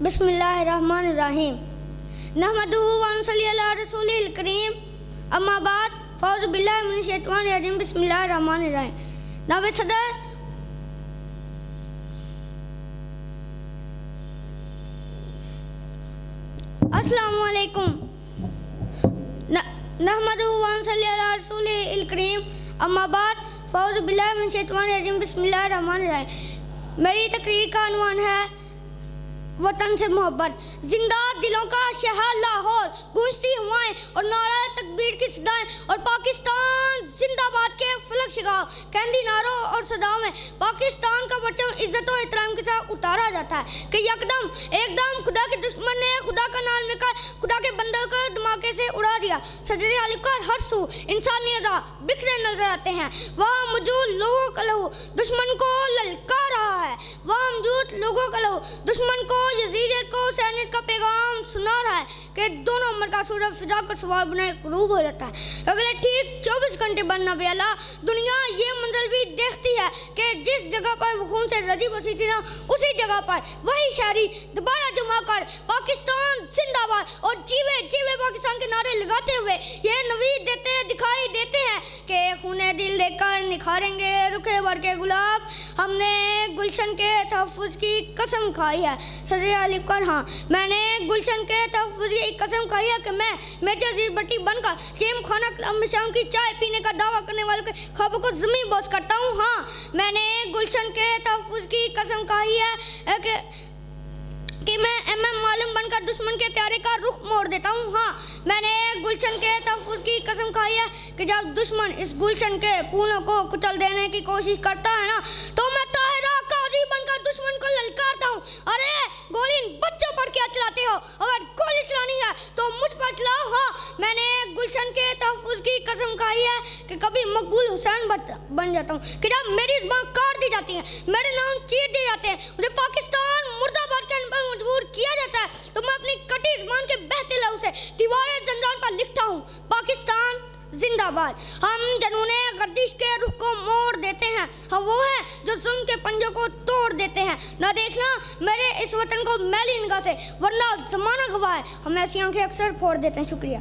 बिस्मिल्लाहिर्रहमानिर्रहीम। नहमदुहु व नसल्ली अला रसूलिल करीम। अम्मा बाद फ़ौज़ु बिल्लाहि मिनश शैतानिर रजीम। बिस्मिल्लाहिर्रहमानिर्रहीम। नावे सदर अस्सलामु अलैकुम। नहमदुहु व नसल्ली अला रसूलिल करीम। अम्मा बाद फ़ौज़ु बिल्लाहि मिनश शैतानिर रजीम। बिस्मिल्लाहिर्रहमानिर्रहीम। मेरी तकरीर का उन्वान है वतन से मोहब्बत। जिंदा दिलों का शहर लाहौर, गूंजती हवाएं और नारा तकबीर की सदाएं, और पाकिस्तान जिंदाबाद के फलक शिगाव कैंडी नारों और सदाओं में पाकिस्तान का परचम इज्जत और एहतराम के साथ उतारा जाता है कि एकदम खुदा के दुश्मन ने खुदा का नाम लेकर खुदा के बंदों को धमाके से उड़ा दिया। सजरे आलिकार हर सू इंसानी अदा बिखरे नजर आते हैं। वहाँ मौजूद लोगों का लहू दुश्मन को ललकार रहा है। वहाँ मौजूद लोगों का लहू दुश्मन को यजीद को सैनिक का पैगाम सुना रहा है कि दोनों उम्र का सूरज फिजा को सवार बनाए करूब हो जाता है। अगले ठीक 24 घंटे बाद नबी अल्लाह दुनिया ये मंजर भी देखती है कि जिस जगह पर वो खून से रजी बसी थी ना, उसी जगह पर वही शहरी दोबारा जमा कर पाकिस्तान जिंदाबाद और जीवे जीवे पाकिस्तान के नारे लगाते हुए ये नवीद देते दिखाई देते हैं कि खूने दिल देकर निखारेंगे रुखे भर के गुलाब। हमने गुलशन के तहफ़्फ़ुज़ की कसम खाई है। सजरे आलिकार हाँ, मैंने गुलशन के तहफ़्फ़ुज़ की कसम खाई है कि मैं मेजर जीर बट्टी बनकर जेम खाना क्लब में शाम की चाय पीने का दावा करने वालों के ख्वाबों को ज़मीन बोझ करता हूँ। हाँ, मैंने गुलशन के तहफ़्फ़ुज़ की कसम खाई है कि मैं MM मालूम बनकर दुश्मन के त्यारे का रुख मोड़ देता हूँ। हाँ, मैंने गुलशन के तहफ़्फ़ुज़ की कसम खाई है कि जब दुश्मन इस गुलशन के फूलों को कुचल देने की कोशिश करता है ना, तो मैं ताहिरा काजी बनकर दुश्मन को ललकारता हूँ। अरे गोली बच्चों पर क्या चलाते हो? अगर गोली चलानी है तो मुझ पर चलाओ। हाँ, मैंने गुलशन के तहफ़्फ़ुज़ की कसम खाई है कि कभी मकबूल हुसैन बन जाता हूँ कि जब मेरी ज़बान काट दी जाती है, मेरे नाम चीर दिए जाते हैं, मुझे पाकिस्तान मुर्दाबाद के पर मजबूर किया जाता है, तो मैं अपनी कटी ज़बान के बहते लहू से दीवार जंजान पर लिखता हूँ पाकिस्तान जिंदाबाद। हम जनूने गर्दिश के रुख को मोड़ देते हैं। हम वो हैं जो जुल्म के पंजों को तोड़ देते हैं। ना देखना मेरे इस वतन को मैली निगाह से, वरना ज़माना गवाह है हम ऐसी आंखें अक्सर फोड़ देते हैं। शुक्रिया।